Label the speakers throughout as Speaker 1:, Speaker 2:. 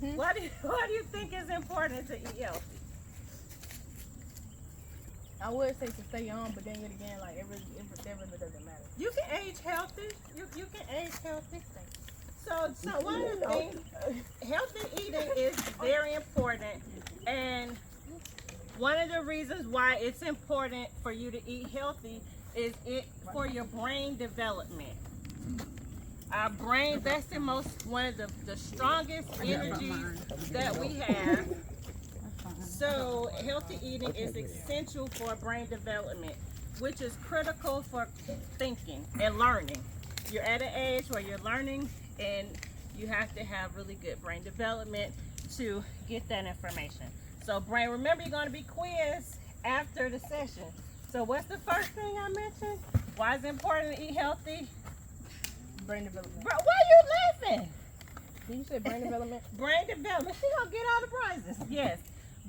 Speaker 1: Why do you think it's important to eat healthy?
Speaker 2: I would say to stay young, but then yet again, like that really doesn't matter.
Speaker 1: You can age healthy. You can age healthy. So one of the things, healthy eating is very important, and one of the reasons why it's important for you to eat healthy is it for your brain development. Our brain, that's the one of the strongest energies that we have. So healthy eating is essential for brain development, which is critical for thinking and learning. You're at an age where you're learning, and you have to have really good brain development to get that information. So remember, you're going to be quizzed after the session. So what's the first thing I mentioned? Why is it important to eat healthy?
Speaker 2: Brain development.
Speaker 1: Bro, why are you laughing?
Speaker 2: Did you say brain development?
Speaker 1: Brain development. She gonna get all the prizes. Yes,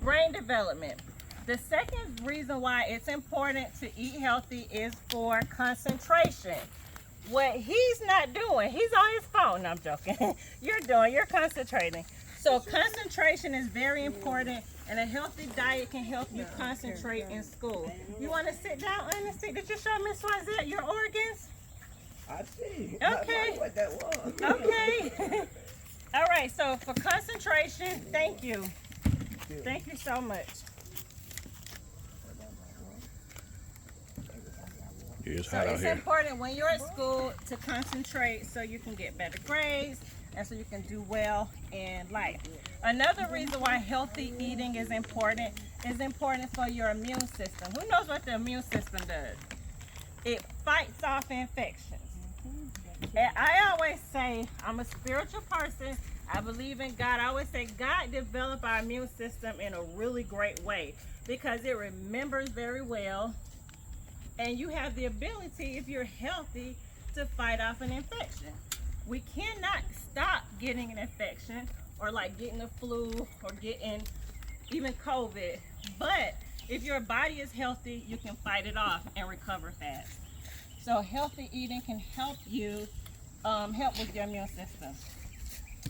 Speaker 1: brain development. The second reason why it's important to eat healthy is for concentration. What he's not doing, he's on his phone. No, I'm joking. You're concentrating. So concentration is very important, and a healthy diet can help you concentrate in school. You want to sit down, Honesty? Did you show Miss Wazette your organs?
Speaker 3: I see.
Speaker 1: Okay.
Speaker 3: What that was.
Speaker 1: Okay. All right, so for concentration, thank you. Thank you so much.
Speaker 4: It's
Speaker 1: So
Speaker 4: hot out
Speaker 1: it's
Speaker 4: here.
Speaker 1: important when you're at school to concentrate so you can get better grades and so you can do well in life. Another reason why healthy eating is important for your immune system. Who knows what the immune system does? It fights off infections. And I always say, I'm a spiritual person. I believe in God. I always say God developed our immune system in a really great way because it remembers very well. And you have the ability, if you're healthy, to fight off an infection. We cannot stop getting an infection or like getting the flu or getting even COVID. But if your body is healthy, you can fight it off and recover fast. So healthy eating can help you help with your immune system.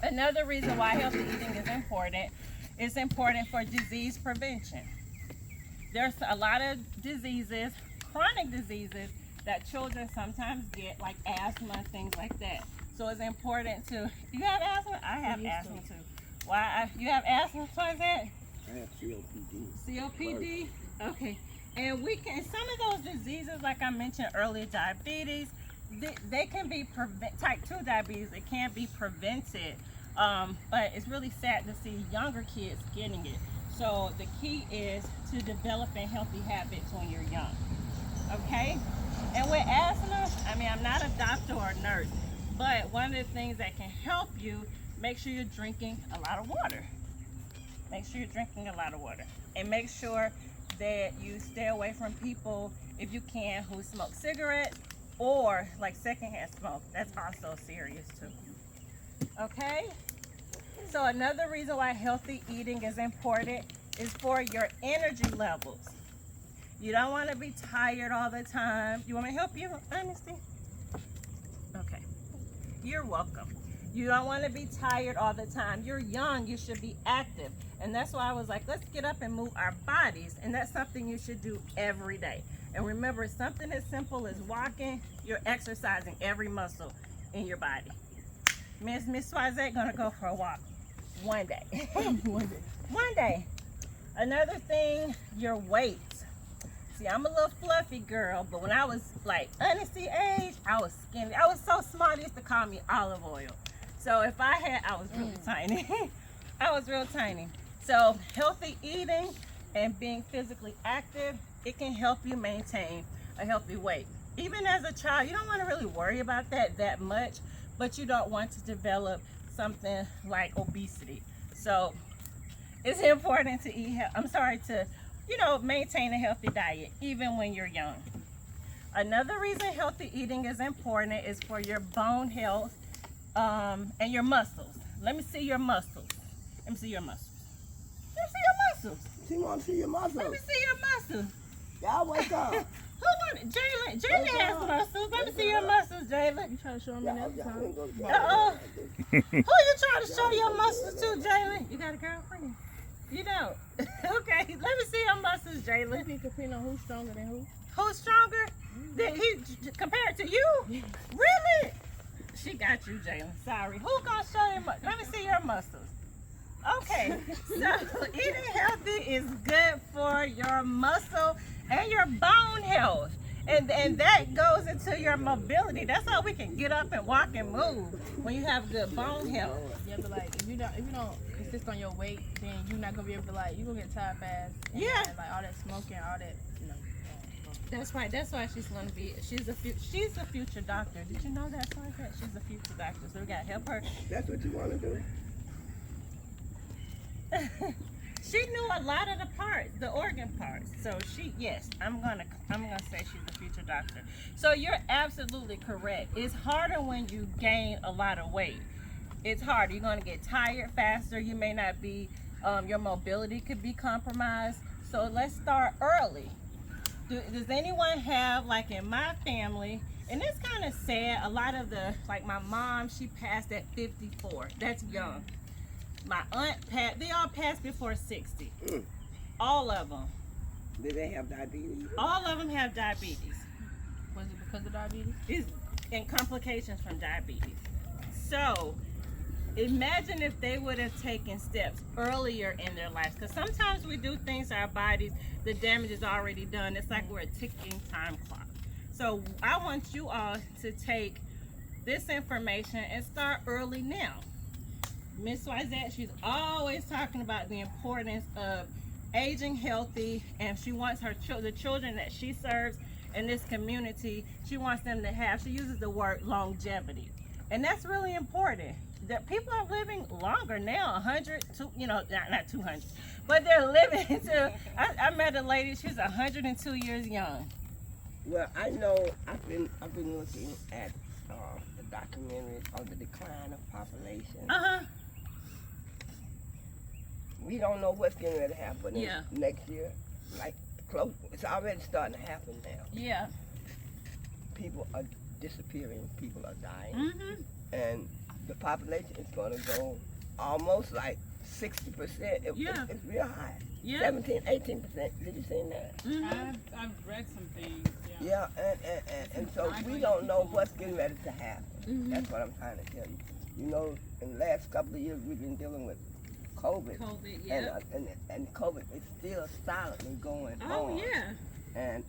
Speaker 1: Another reason why healthy eating is important for disease prevention. There's a lot of diseases, chronic diseases, that children sometimes get, like asthma and things like that. So it's important to, you have asthma? I have asthma too. You have asthma, so is that?
Speaker 3: I have COPD.
Speaker 1: COPD? Okay. And some of those diseases, like I mentioned earlier, diabetes, they can be type 2 diabetes, it can be prevented. But it's really sad to see younger kids getting it. So the key is to developing healthy habits when you're young. Okay? And with asthma, I mean, I'm not a doctor or a nurse, but one of the things that can help you, make sure you're drinking a lot of water. Make sure you're drinking a lot of water. And make sure that you stay away from people, if you can, who smoke cigarettes or like secondhand smoke. That's also serious too. Okay? So another reason why healthy eating is important is for your energy levels. You don't want to be tired all the time. You want me to help you, Honesty? Okay. You're welcome. You don't want to be tired all the time. You're young, you should be active. And that's why I was like, let's get up and move our bodies. And that's something you should do every day. And remember, something as simple as walking, you're exercising every muscle in your body. Miss Swazette gonna go for a walk one day. One day. Another thing, your weight. See, I'm a little fluffy girl, but when I was like Honesty age, I was skinny. I was so small, they used to call me olive oil. So if I was really tiny. I was real tiny. So healthy eating and being physically active, it can help you maintain a healthy weight. Even as a child, you don't want to really worry about that much, but you don't want to develop something like obesity. So it's important to maintain a healthy diet, even when you're young. Another reason healthy eating is important is for your bone health and your muscles. Let me see your muscles. Let me see your muscles. Let me see your muscles.
Speaker 3: She wants to see your muscles.
Speaker 1: Let me see your muscles.
Speaker 3: Y'all wake up.
Speaker 1: Who on, Jalen. Jalen has muscles. Let me see your muscles, Jalen.
Speaker 2: You try to show me
Speaker 3: Yeah,
Speaker 2: that
Speaker 3: yeah, I
Speaker 2: time.
Speaker 3: ain't gonna get
Speaker 1: Uh-oh.
Speaker 3: it.
Speaker 1: Who you trying to show your muscles to, Jalen? You got a girlfriend? You don't. Okay, let me see your muscles,
Speaker 2: We
Speaker 1: Jalen.
Speaker 2: be competing on who's stronger than who.
Speaker 1: Who's stronger than he compared to you? Really? She got you, Jalen. Sorry. Who gonna show you? Let me see your muscles. Okay, so eating healthy is good for your muscle and your bone health. And that goes into your mobility. That's how we can get up and walk and move when you have good bone health.
Speaker 2: Yeah, but like if you don't insist on your weight, then you're not gonna be able to like you're gonna get tired fast. And
Speaker 1: Yeah.
Speaker 2: like all that smoking, all that, you know.
Speaker 1: That's right. That's why she's gonna be. She's a future doctor. Did you know that? Like that? She's a future doctor. So we gotta help her.
Speaker 3: That's what you want to do?
Speaker 1: She knew a lot of the parts, the organ parts. So yes, I'm gonna say she's a future doctor. So you're absolutely correct. It's harder when you gain a lot of weight. It's harder. You're gonna get tired faster. You may not be. Your mobility could be compromised. So let's start early. Does anyone have, like in my family, and it's kind of sad, a lot of like my mom, she passed at 54. That's young. My aunt passed, they all passed before 60.
Speaker 3: Mm.
Speaker 1: All of them.
Speaker 3: Did they have diabetes?
Speaker 1: All of them have diabetes.
Speaker 2: Was it because of diabetes?
Speaker 1: And complications from diabetes. So imagine if they would have taken steps earlier in their lives. Because sometimes we do things to our bodies, the damage is already done. It's like we're a ticking time clock. So I want you all to take this information and start early now. Miss Wizette, she's always talking about the importance of aging healthy, and she wants the children that she serves in this community, she wants them to have, she uses the word longevity. And that's really important. That people are living longer now, 100, not 200, but they're living to, I met a lady, she was 102 years young.
Speaker 3: Well, I know I've been looking at the documentary on the decline of population.
Speaker 1: Uh-huh.
Speaker 3: We don't know what's going to happen
Speaker 1: Yeah.
Speaker 3: next year. Like close, it's already starting to happen now.
Speaker 1: Yeah.
Speaker 3: People are disappearing. People are dying,
Speaker 1: Mm-hmm.
Speaker 3: and the population is going to go almost like 60%.
Speaker 1: Yeah.
Speaker 3: It's real high.
Speaker 1: Yeah.
Speaker 3: 17, 18%. Did you see that?
Speaker 1: Mm-hmm.
Speaker 4: I've read some things.
Speaker 3: Yeah, and so we don't know what's getting ready to happen.
Speaker 1: Mhm.
Speaker 3: That's what I'm trying to tell you. You know, in the last couple of years, we've been dealing with COVID.
Speaker 1: COVID, yeah.
Speaker 3: And COVID is still silently going
Speaker 1: Oh,
Speaker 3: on.
Speaker 1: yeah.
Speaker 3: And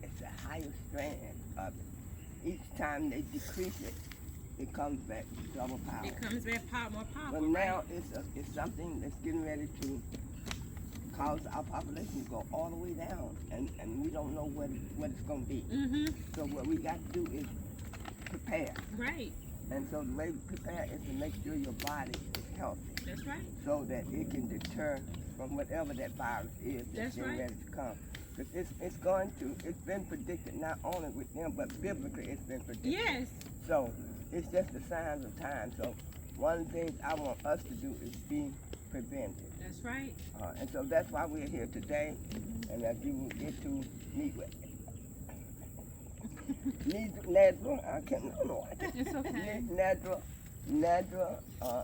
Speaker 3: it's a higher strand of it. Each time they decrease it, it comes back double power.
Speaker 1: It comes back more powerful.
Speaker 3: But now it's something that's getting ready to cause our population to go all the way down, and we don't know what it's going to be.
Speaker 1: Mm-hmm.
Speaker 3: So what we got to do is prepare.
Speaker 1: Right.
Speaker 3: And so the way we prepare is to make sure your body is healthy,
Speaker 1: That's right.
Speaker 3: so that it can deter from whatever that virus is
Speaker 1: That's
Speaker 3: getting
Speaker 1: right.
Speaker 3: ready to come. Because it's been predicted not only with them, but biblically it's been predicted.
Speaker 1: Yes.
Speaker 3: So it's just the signs of time. So one of the things I want us to do is be preventive.
Speaker 1: That's right.
Speaker 3: And so that's why we're here today, and that you will get to meet with Nadra. I can't know.
Speaker 4: It's okay.
Speaker 3: Nadra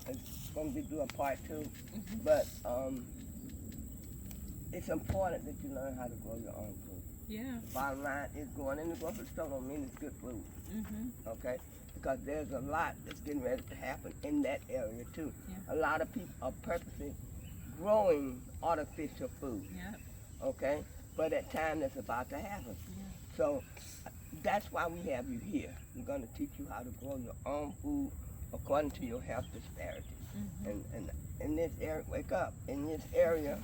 Speaker 3: is going to do a part 2, but it's important that you learn how to grow your own food.
Speaker 1: Yeah.
Speaker 3: Bottom line is going in the grocery store don't mean it's good food,
Speaker 1: Mm-hmm.
Speaker 3: okay? Because there's a lot that's getting ready to happen in that area too.
Speaker 1: Yeah.
Speaker 3: A lot of people are purposely growing artificial food,
Speaker 1: Yeah.
Speaker 3: okay? For that time that's about to happen.
Speaker 1: Yeah.
Speaker 3: So that's why we have you here. We're going to teach you how to grow your own food according to your health disparities.
Speaker 1: Mm-hmm.
Speaker 3: And in this area, wake up. In this area,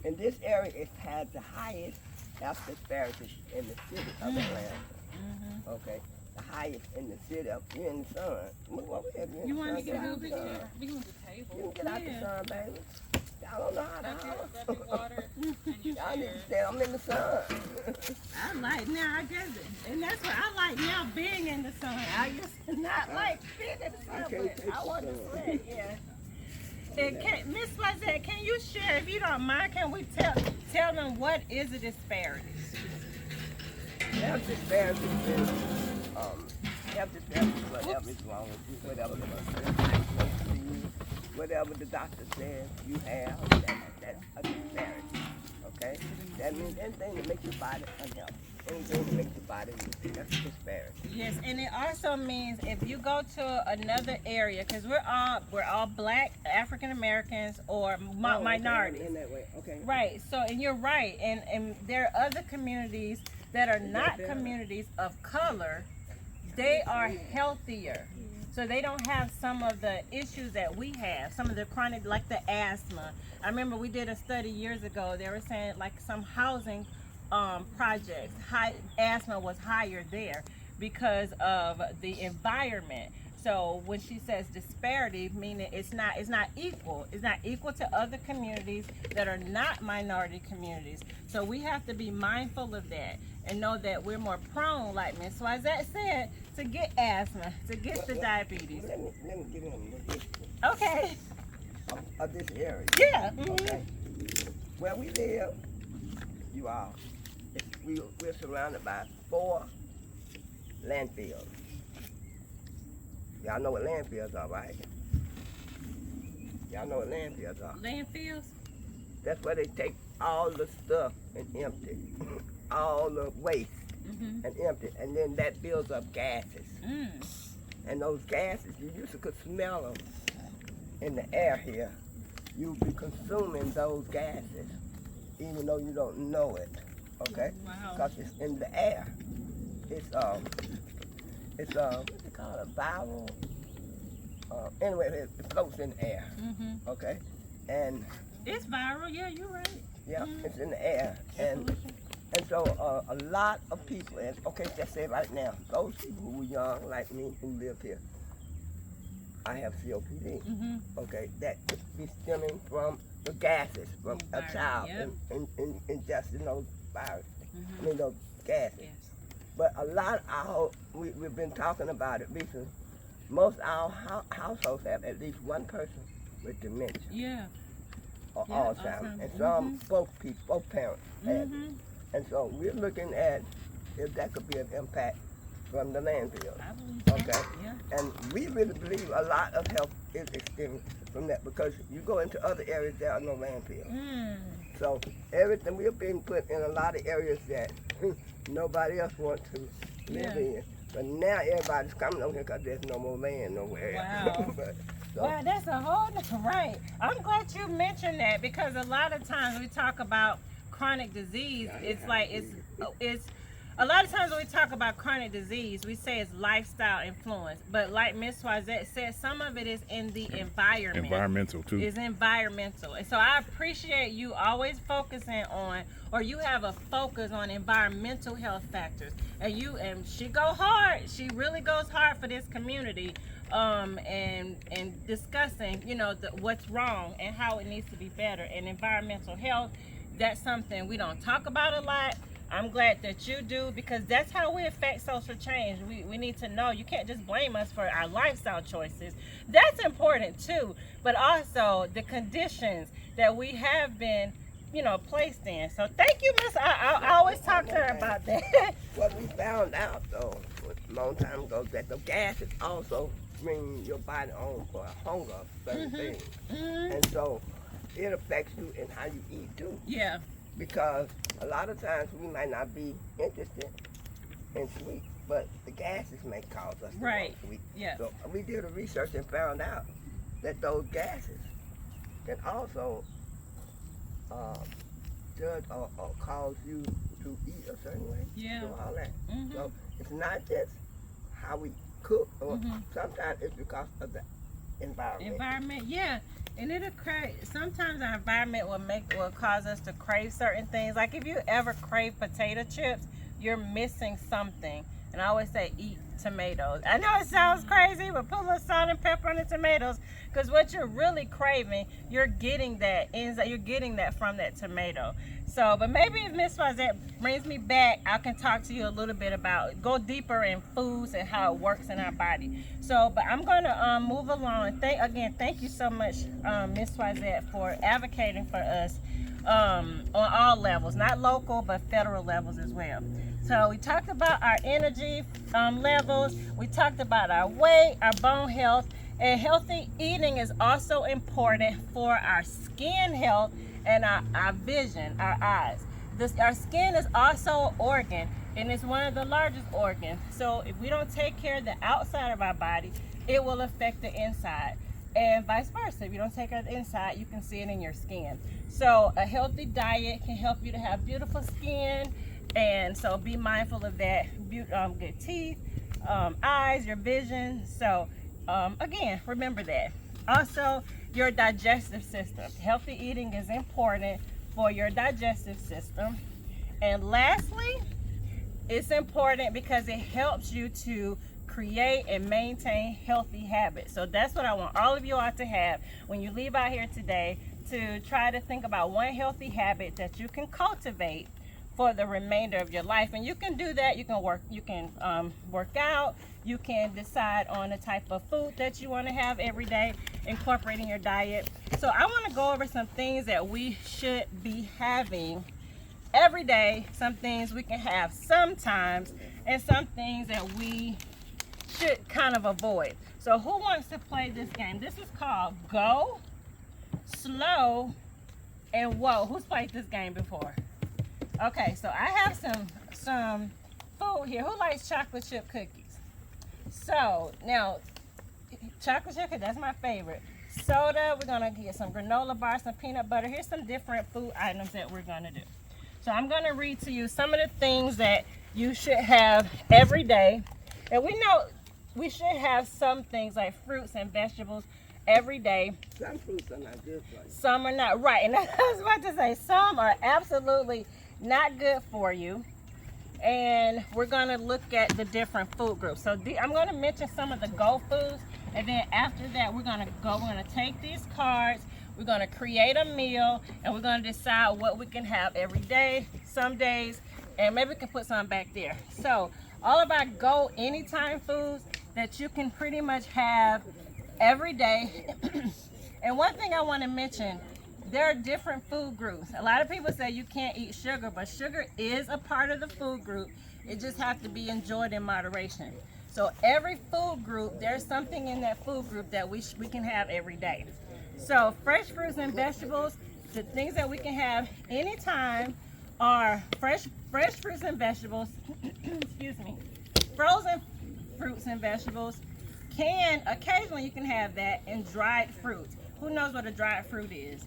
Speaker 3: it has the highest health disparities in the city of Atlanta.
Speaker 1: Mm-hmm.
Speaker 3: Okay, the highest in the city of you're in the sun. What we have in
Speaker 1: You
Speaker 3: the
Speaker 1: want
Speaker 3: sun?
Speaker 1: to get a little bit
Speaker 3: Sun.
Speaker 1: here?
Speaker 4: We can move the
Speaker 3: You
Speaker 4: table.
Speaker 3: can get out the
Speaker 1: Yeah.
Speaker 3: sun, baby. Y'all don't know how to
Speaker 4: Grab
Speaker 3: holler.
Speaker 4: your water and your
Speaker 3: Y'all need
Speaker 4: chair.
Speaker 3: to stay. I'm in the sun.
Speaker 1: I like now. I guess, and that's what I like now. Being in the sun. I used to not like being in the sun,
Speaker 3: can't
Speaker 1: but
Speaker 3: take
Speaker 1: I
Speaker 3: the
Speaker 1: want to
Speaker 3: sun.
Speaker 1: sweat. Yeah. And Miss Wazette, can you share, if you don't mind, can we tell them what is a disparity?
Speaker 3: health disparities is health disparities, whatever is wrong with you, whatever the diagnosis to you, whatever the doctor says you have, that's a disparity. Okay? That means anything that makes your body unhealthy. Anything that makes your body weak. That's a disparity.
Speaker 1: Yes, and it also means if you go to another area, because we're all black African Americans or minorities.
Speaker 3: In that way. Okay.
Speaker 1: Right. So, and you're right. And there are other communities that are not communities of color. They are healthier. So they don't have some of the issues that we have, some of the chronic, like the asthma. I remember we did a study years ago. They were saying like some housing projects, asthma was higher there because of the environment. So when she says disparity, meaning it's not equal. It's not equal to other communities that are not minority communities. So we have to be mindful of that and know that we're more prone, like Ms. Swazette said, to get asthma, to get the diabetes.
Speaker 3: Let me get in the history
Speaker 1: Okay.
Speaker 3: of this area.
Speaker 1: Yeah.
Speaker 3: Okay. Where we live, you all, we're surrounded by 4 landfills. Y'all know what landfills are, right? Y'all know what landfills are.
Speaker 1: Landfills?
Speaker 3: That's where they take all the stuff and empty, all the waste and empty, and then that builds up gases. And those gases, you used to could smell them in the air here. You'll be consuming those gases, even though you don't know it. Okay?
Speaker 1: Wow.
Speaker 3: Because it's in the air. It's what they call it, viral. Anyway, it floats in the air. Okay? And
Speaker 1: It's viral. Yeah, you're right.
Speaker 3: yeah, it's in the air. And so a lot of people, and okay, just say right now, those people who were young like me who live here, I have COPD. Okay, that could be stemming from the gases from a child ingesting those viruses. I mean those gases.
Speaker 1: Yes.
Speaker 3: But a lot of our, we've been talking about it recently. Most of our households have at least one person with dementia
Speaker 1: Yeah.
Speaker 3: or
Speaker 1: Yeah,
Speaker 3: Alzheimer's,
Speaker 1: Alzheimer's.
Speaker 3: and some both parents have it. And so we're looking at if that could be an impact from the landfill.
Speaker 1: I believe that.
Speaker 3: Okay.
Speaker 1: Yeah.
Speaker 3: And we really believe a lot of health is stemming from that because you go into other areas, there are no landfills. So everything we're being put in a lot of areas that nobody else wants to live in. But now everybody's coming over here because there's no more land nowhere.
Speaker 1: Wow.
Speaker 3: So,
Speaker 1: Wow, that's a whole right. I'm glad you mentioned that because a lot of times we talk about chronic disease, it's like it's a lot of times when we talk about chronic disease, we say it's lifestyle influence. But like Ms. Swazette said, some of it is in the environment.
Speaker 5: Environmental too.
Speaker 1: It's environmental. And so I appreciate you always focusing on, or you have a focus on environmental health factors. And she go hard. She really goes hard for this community. And discussing, what's wrong and how it needs to be better. And environmental health, that's something we don't talk about a lot. I'm glad that you do because that's how we affect social change. We need to know you can't just blame us for our lifestyle choices. That's important too, but also the conditions that we have been, placed in. So thank you, Miss. I always talk to her about that.
Speaker 3: what we found out though, a long time ago, that the gases also bring your body on for a hunger of certain things. And so it affects you in how you eat too.
Speaker 1: Yeah.
Speaker 3: Because a lot of times we might not be interested in sweet, but the gases may cause us to want sweet.
Speaker 1: Yeah.
Speaker 3: So we did a research and found out that those gases can also judge or cause you to eat a certain way.
Speaker 1: Yeah.
Speaker 3: So all that. So it's not just how we cook, or sometimes it's because of the environment.
Speaker 1: Yeah. And sometimes our environment will cause us to crave certain things. Like if you ever crave potato chips, you're missing something. And I always say eat tomatoes. I know it sounds crazy, but put a little salt and pepper on the tomatoes, because what you're really craving, you're getting that from that tomato. So, but maybe if Miss Swazette brings me back, I can talk to you a little bit about, go deeper in foods and how it works in our body. So, but I'm going to move along. Thank you so much, Miss Swazette, for advocating for us on all levels, not local but federal levels as well. So we talked about our energy levels, we talked about our weight, our bone health, and healthy eating is also important for our skin health and our vision, our eyes. Our skin is also an organ, and it's one of the largest organs. So if we don't take care of the outside of our body, it will affect the inside, and vice versa. If you don't take care of the inside, you can see it in your skin. So a healthy diet can help you to have beautiful skin, and so be mindful of that. Good teeth, eyes, your vision. So again, remember that. Also, your digestive system. Healthy eating is important for your digestive system. And lastly, it's important because it helps you to create and maintain healthy habits. So that's what I want all of you all to have when you leave out here today, to try to think about one healthy habit that you can cultivate for the remainder of your life. And you can do that. You can work out. You can decide on the type of food that you want to have every day, incorporating your diet. So I want to go over some things that we should be having every day, some things we can have sometimes, and some things that we should kind of avoid. So who wants to play this game? This is called Go, Slow, and Whoa. Who's played this game before? Okay, so I have some food here. Who likes chocolate chip cookies? So now, chocolate chip cookies, that's my favorite. Soda, we're gonna get some granola bars, some peanut butter. Here's some different food items that we're gonna do. So I'm gonna read to you some of the things that you should have every day. And we know we should have some things like fruits and vegetables every day.
Speaker 3: Some fruits are not good for you.
Speaker 1: Some are not, right. And I was about to say, some are absolutely not good for you. And we're gonna look at the different food groups. So I'm gonna mention some of the go foods, and then after that we're gonna take these cards, we're gonna create a meal, and we're gonna decide what we can have every day, some days, and maybe we can put some back there. So all of our go anytime foods that you can pretty much have every day. And one thing I want to mention, there are different food groups. A lot of people say you can't eat sugar, but sugar is a part of the food group. It just has to be enjoyed in moderation. So every food group, there's something in that food group that we can have every day. So fresh fruits and vegetables, the things that we can have anytime are fresh fruits and vegetables, excuse me, frozen fruits and vegetables, occasionally you can have that, and dried fruits. Who knows what a dried fruit is?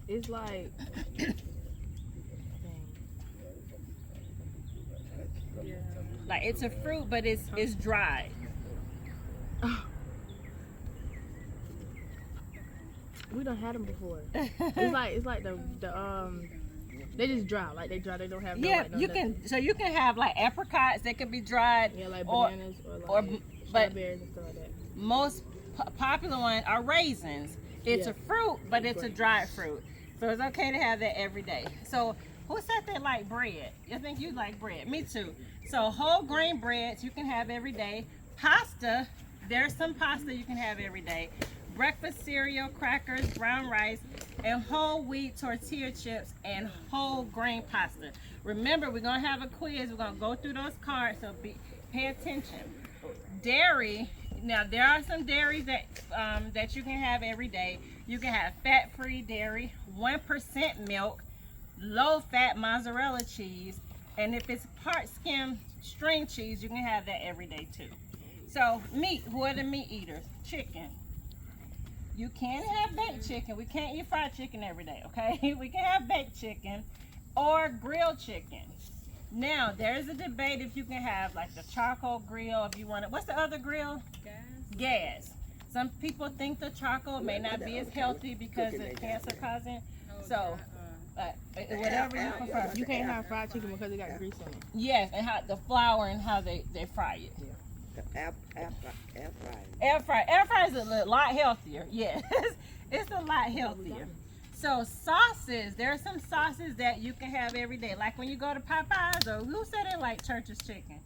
Speaker 2: It's like
Speaker 1: Like it's a fruit, but it's dried.
Speaker 2: we done had them before. It's like the they just dry, like they dry. They don't have no,
Speaker 1: Yeah,
Speaker 2: like, no
Speaker 1: you
Speaker 2: nothing.
Speaker 1: can. So you can have like apricots that can be dried.
Speaker 2: Yeah, like
Speaker 1: or-
Speaker 2: bananas
Speaker 1: or
Speaker 2: like
Speaker 1: but
Speaker 2: strawberries and stuff like that.
Speaker 1: most popular ones are raisins. It's
Speaker 2: Yeah.
Speaker 1: a fruit, but it's a dried fruit. So it's okay to have that every day. So who said they like bread? I think you like bread. Me too. So whole grain breads you can have every day. Pasta, there's some pasta you can have every day. Breakfast cereal, crackers, brown rice, and whole wheat tortilla chips, and whole grain pasta. Remember, we're gonna have a quiz. We're gonna go through those cards, so pay attention. Dairy. Now there are some dairies that you can have every day. You can have fat-free dairy, 1% milk, low-fat mozzarella cheese, and if it's part skim string cheese, you can have that every day too. So meat. Who are the meat eaters? Chicken. You can have baked chicken. We can't eat fried chicken every day, okay? We can have baked chicken or grilled chicken. Now, there's a debate if you can have like the charcoal grill, if you want it. What's the other grill? Gas. Some people think the charcoal may not be as healthy because it's cancer causing. So, whatever you prefer.
Speaker 2: You can't have fried chicken because it got grease in it.
Speaker 1: Yes, and how the flour and how they fry it.
Speaker 3: Air fryer.
Speaker 1: Air fry is a lot healthier. Yes, it's a lot healthier. So sauces, there are some sauces that you can have every day. Like when you go to Popeyes, or who said it like Church's chicken?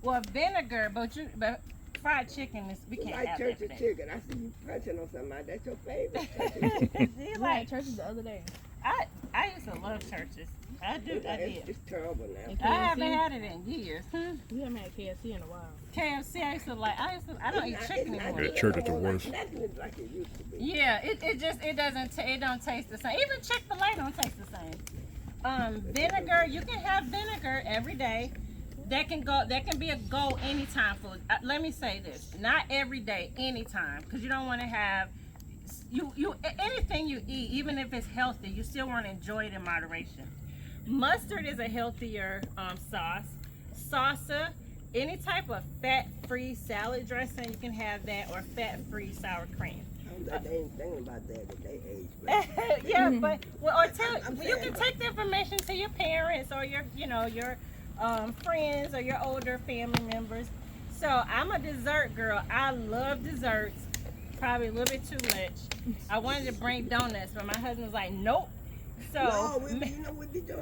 Speaker 1: Well, vinegar, but fried chicken is we
Speaker 3: You
Speaker 1: can't
Speaker 3: like
Speaker 1: have
Speaker 3: church
Speaker 1: that.
Speaker 3: of chicken. I see you punching on somebody. That's your favorite. Church of chicken.
Speaker 1: You
Speaker 2: We
Speaker 1: like
Speaker 2: had churches the other day.
Speaker 1: I used to love churches. I did.
Speaker 3: It's terrible now.
Speaker 2: And
Speaker 1: I haven't
Speaker 2: KFC.
Speaker 1: had it in years.
Speaker 2: We haven't had KFC in a while.
Speaker 1: KFC, I used to like. I don't eat chicken anymore.
Speaker 5: Yeah, church at the worst.
Speaker 3: Nothing is like it used to be.
Speaker 1: Yeah, it don't taste the same. Even Chick-fil-A don't taste the same. Vinegar, you can have vinegar every day. That can be a go anytime food. Let me say this: not every day, anytime, because you don't want to have anything you eat, even if it's healthy, you still want to enjoy it in moderation. Mustard is a healthier sauce. Salsa, any type of fat-free salad dressing, you can have that, or fat-free sour cream.
Speaker 3: They ain't thinking about that at their age. But
Speaker 1: Yeah, but
Speaker 3: I'm
Speaker 1: you
Speaker 3: saying,
Speaker 1: can take the information to your parents or your friends or your older family members. So I'm a dessert girl. I love desserts. Probably a little bit too much. I wanted to bring donuts, but my husband was like, nope. So
Speaker 3: no, you know what we doing?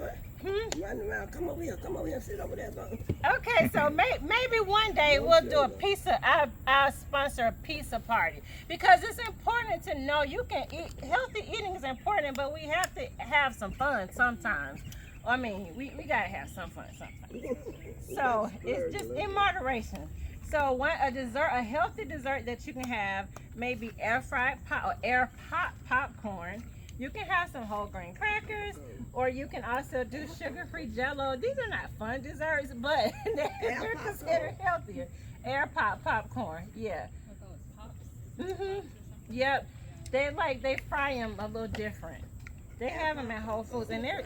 Speaker 3: Running around. Come over here, sit over there.
Speaker 1: okay, so maybe one day we'll do a pizza. I'll sponsor a pizza party, because it's important to know you can eat. Healthy eating is important, but we have to have some fun sometimes. I mean, we gotta have some fun sometimes. So it's just in moderation. So a healthy dessert that you can have, maybe air pop popcorn. You can have some whole grain crackers, or you can also do sugar-free Jello. These are not fun desserts, but they're considered healthier. Air popcorn, yeah. Yep. They fry them a little different. They have them at Whole Foods, and they're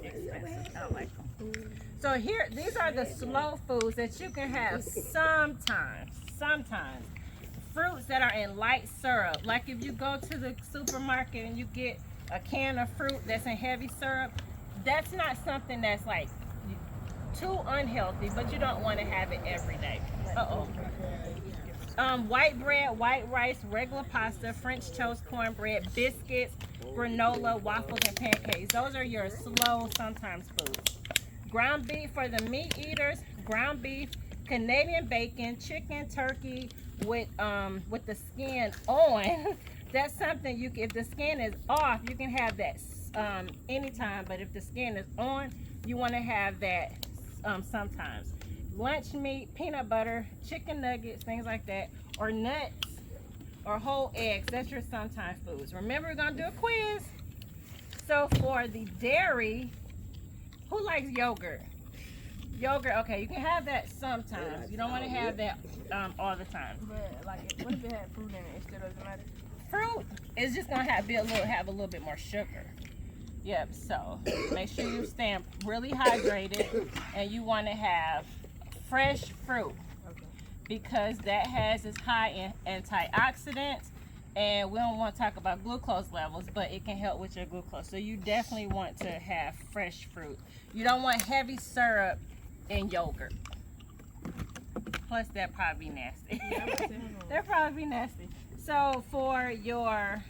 Speaker 1: expensive. I don't like them. So these are the slow foods that you can have sometimes. Fruits that are in light syrup. Like if you go to the supermarket and you get a can of fruit that's in heavy syrup, that's not something that's like too unhealthy, but you don't want to have it every day. White bread, white rice, regular pasta, French toast, cornbread, biscuits, granola, waffles, and pancakes. Those are your slow, sometimes foods. Ground beef for the meat eaters, ground beef, Canadian bacon, chicken, turkey with the skin on. That's something if the skin is off, you can have that anytime, but if the skin is on, you want to have that sometimes. Lunch meat, peanut butter, chicken nuggets, things like that, or nuts, or whole eggs. That's your sometime foods. Remember, we're going to do a quiz. So for the dairy, who likes yogurt? Yogurt, okay, you can have that sometimes. You don't want to have that all the time.
Speaker 2: But like, what if it had fruit in it? It still doesn't matter.
Speaker 1: Fruit is just gonna have a little bit more sugar. Yep. So make sure you stay really hydrated, and you want to have fresh fruit, because that has its high in antioxidants, and we don't want to talk about glucose levels, but it can help with your glucose. So you definitely want to have fresh fruit. You don't want heavy syrup in yogurt. Plus, that'd probably be nasty. That'd probably be nasty. So for your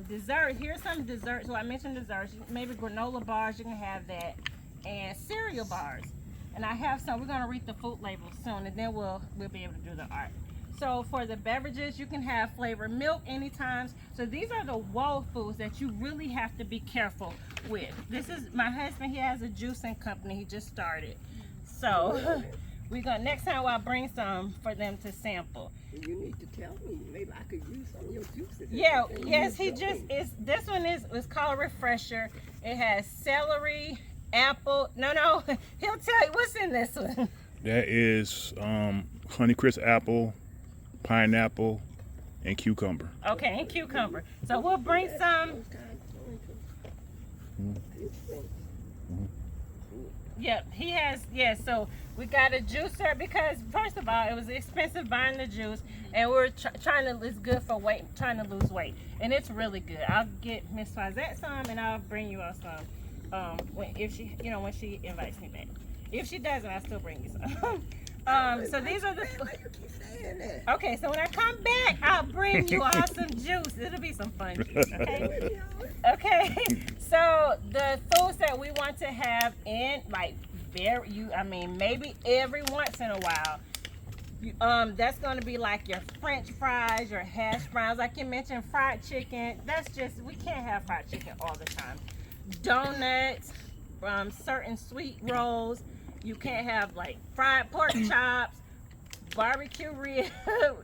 Speaker 1: dessert, here's some desserts. So I mentioned desserts. Maybe granola bars, you can have that, and cereal bars. And I have some. We're gonna read the food labels soon, and then we'll be able to do the art. So for the beverages, you can have flavored milk anytime. So these are the whoa foods that you really have to be careful with. This is my husband. He has a juicing company. He just started. So next time I'll bring some for them to sample.
Speaker 3: You need to tell me. Maybe I could use some of your juices.
Speaker 1: Yeah, yes, this one is called Refresher. It has celery, apple. No, he'll tell you what's in this one.
Speaker 5: That is Honeycrisp apple, pineapple, and cucumber.
Speaker 1: Okay, and cucumber. So we'll bring some. Yep, he has, so we got a juicer, because first of all, it was expensive buying the juice, and we're it's good for trying to lose weight, and it's really good. I'll get Miss Fazette some, and I'll bring you all some when she invites me back. If she doesn't, I'll still bring you some. So these are the.
Speaker 3: Why you keep saying that?
Speaker 1: Okay, so when I come back, I'll bring you all some juice. It'll be some fun juice, okay? Okay, so the foods that we want to have in, like, maybe every once in a while, That's going to be like your French fries, your hash browns, like you mentioned, fried chicken. That's just, we can't have fried chicken all the time. Donuts, certain sweet rolls. You can't have like fried pork chops, barbecue ribs,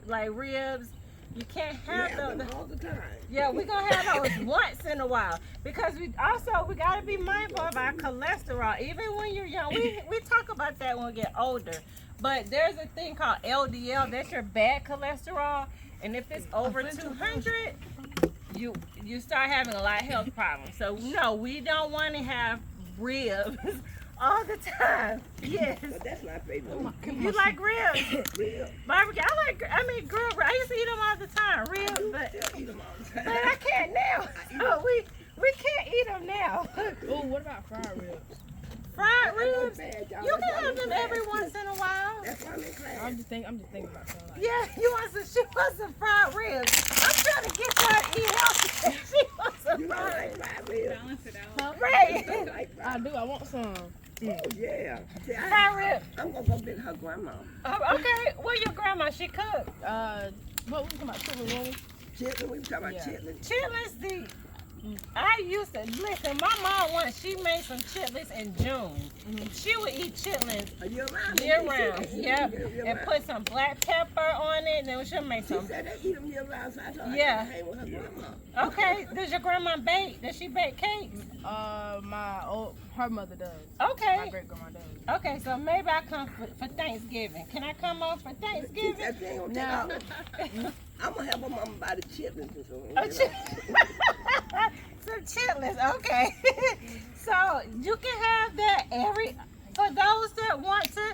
Speaker 1: like ribs. You can't have those
Speaker 3: them all the time.
Speaker 1: Yeah, we're gonna have those once in a while because we gotta be mindful of our cholesterol. Even when you're young, we talk about that when we get older. But there's a thing called LDL, that's your bad cholesterol, and if it's over 200, you start having a lot of health problems. So no, we don't want to have ribs all the time. Yes.
Speaker 3: But that's my favorite.
Speaker 1: You like ribs?
Speaker 3: Real.
Speaker 1: Barbecue. I mean grilled ribs. I used to eat them all the time. Ribs, but
Speaker 3: Eat them all the time.
Speaker 1: but I can't now. So we can't eat them now.
Speaker 2: Oh, what about fried ribs?
Speaker 1: Fried
Speaker 3: I know
Speaker 1: ribs.
Speaker 3: it's bad, y'all.
Speaker 1: You
Speaker 3: That's
Speaker 1: can
Speaker 3: why
Speaker 1: have
Speaker 3: I'm
Speaker 1: them
Speaker 3: in
Speaker 1: every
Speaker 3: class,
Speaker 1: once
Speaker 3: too.
Speaker 1: in a while.
Speaker 3: That's why I'm in class.
Speaker 2: I'm just thinking about something like
Speaker 1: Yeah, she wants some fried ribs. I'm trying to get her to eat healthy. She wants some
Speaker 3: You know, I
Speaker 1: fried
Speaker 3: like fried ribs.
Speaker 4: Balance it out.
Speaker 1: Right.
Speaker 3: I like
Speaker 2: I
Speaker 3: fried
Speaker 2: do. I want some.
Speaker 3: Oh, yeah. See,
Speaker 1: Fried ribs.
Speaker 3: I'm going to go visit her grandma.
Speaker 1: Okay. Well, your grandma, she cooked.
Speaker 2: What we talking about? Chitlin rolls?
Speaker 3: Chitlin, we talking about
Speaker 2: Yeah.
Speaker 3: chitlin.
Speaker 1: Chitlins, I used to, listen, my mom once, she made some chitlins in June. She would eat chitlins
Speaker 3: Year round.
Speaker 1: year round. Yep.
Speaker 3: Year
Speaker 1: And
Speaker 3: round.
Speaker 1: put some black pepper on it, and then she'll make
Speaker 3: She
Speaker 1: some.
Speaker 3: said they eat them year round, so I told her
Speaker 1: Yeah.
Speaker 3: I hang with her grandma.
Speaker 1: Okay. Does your grandma bake? Does she bake cakes?
Speaker 2: Her mother does.
Speaker 1: Okay.
Speaker 2: My great grandma does.
Speaker 1: Okay, so maybe I come for Thanksgiving. Can I come over for
Speaker 3: She
Speaker 1: Thanksgiving?
Speaker 3: said she ain't gonna take off. I'm going to have her mama buy the chitlins and so.
Speaker 1: Oh, some chitlins, okay. So you can have that for those that want to,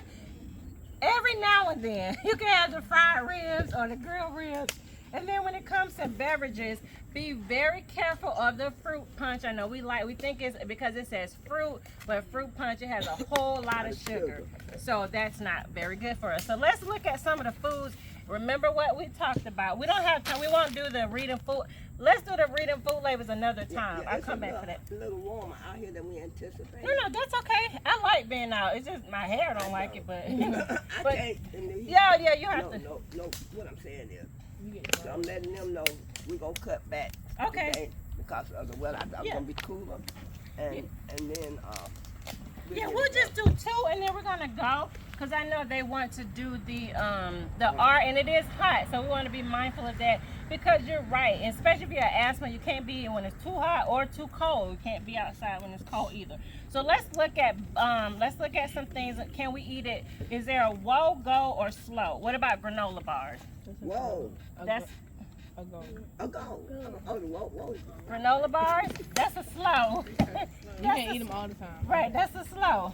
Speaker 1: every now and then. You can have the fried ribs or the grilled ribs. And then when it comes to beverages, be very careful of the fruit punch. I know we think it's because it says fruit, but fruit punch, it has a whole lot of sugar. So that's not very good for us. So let's look at some of the foods. Remember what we talked about. We don't have time. We won't do the reading food. Let's do the reading food labels another time. I'll come back for that.
Speaker 3: A little warmer out here than we anticipate.
Speaker 1: No, that's okay. I like being out. It's just my hair don't like it, but you know.
Speaker 3: I
Speaker 1: But
Speaker 3: can't. in the heat.
Speaker 1: yeah, you have to.
Speaker 3: No. What I'm saying is,
Speaker 2: You get
Speaker 3: so I'm letting them know we're gonna cut back.
Speaker 1: Okay.
Speaker 3: today because of the weather. I thought it was
Speaker 1: Yeah.
Speaker 3: gonna be cooler, and then
Speaker 1: Yeah, we'll just do 2 and then we're gonna go because I know they want to do the art and it is hot, so we want to be mindful of that because you're right, and especially if you're asthma, you can't be when it's too hot or too cold. You can't be outside when it's cold either. So let's look at some things. Can we eat it? Is there a whoa, go, or slow? What about granola bars?
Speaker 3: whoa,
Speaker 1: That's
Speaker 2: a go.
Speaker 3: a go. Oh, whoa.
Speaker 1: granola bars. That's a slow.
Speaker 2: You can't eat them all the time.
Speaker 1: Right, that's a slow.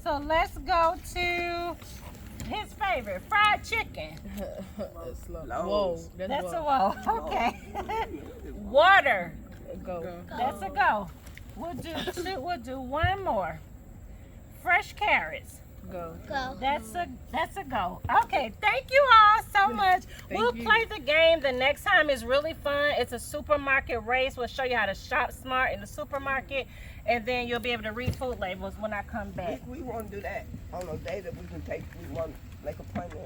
Speaker 1: So let's go to his favorite, fried chicken.
Speaker 2: That's slow.
Speaker 3: Lows.
Speaker 2: Whoa.
Speaker 1: That's a
Speaker 2: whoa.
Speaker 1: whoa. Okay. Water.
Speaker 2: A go.
Speaker 1: That's a go. We'll do 2. We'll do 1 more. Fresh carrots.
Speaker 2: Go.
Speaker 1: That's a go. Okay, thank you all so much. We'll
Speaker 2: you.
Speaker 1: play the game the next time. It's really fun. It's a supermarket race. We'll show you how to shop smart in the supermarket, and then you'll be able to read food labels when I come back.
Speaker 3: We want to do that on a day that we can take. We want to make appointments